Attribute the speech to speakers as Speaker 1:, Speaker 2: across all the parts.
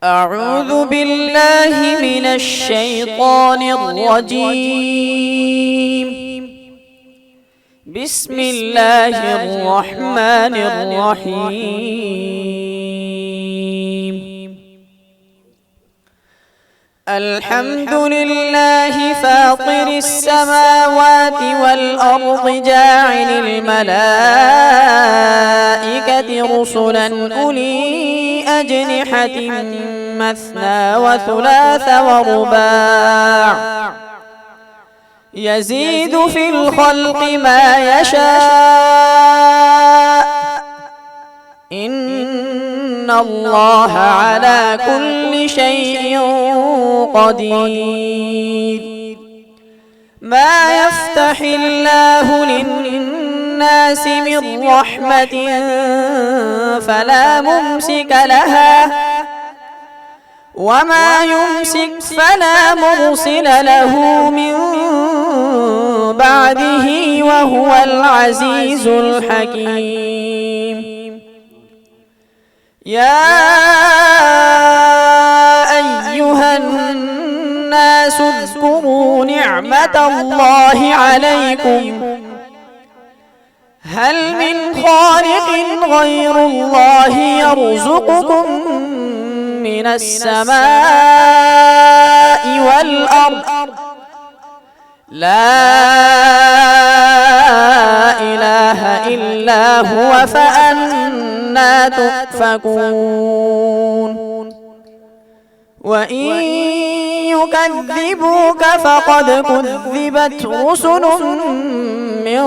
Speaker 1: أعوذ بالله من الشيطان الرجيم. بسم الله الرحمن الرحيم. الحمد لله فاطر السماوات والأرض جاعل الملائكة رسلا أولي أجنحة مثنى وثلاث ورباع يزيد في الخلق ما يشاء إن الله على كل شيء قدير. ما يفتح الله للناس من رحمة فلا ممسك لها وما يمسك فلا مرسل له من بعده وهو العزيز الحكيم. يا أيها الناس اذكروا نعمة الله عليكم هل من خالق غير الله يرزقكم من السماء والأرض لا إله إلا هو فأنى تؤفكون. وإن يكذبوك فقد كذبت رسل من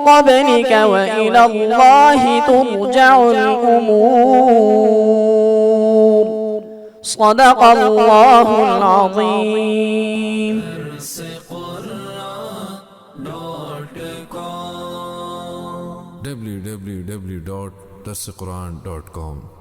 Speaker 1: قبلك وإلى الله ترجع الأمور. صدق الله العظيم.
Speaker 2: www.darsequran.com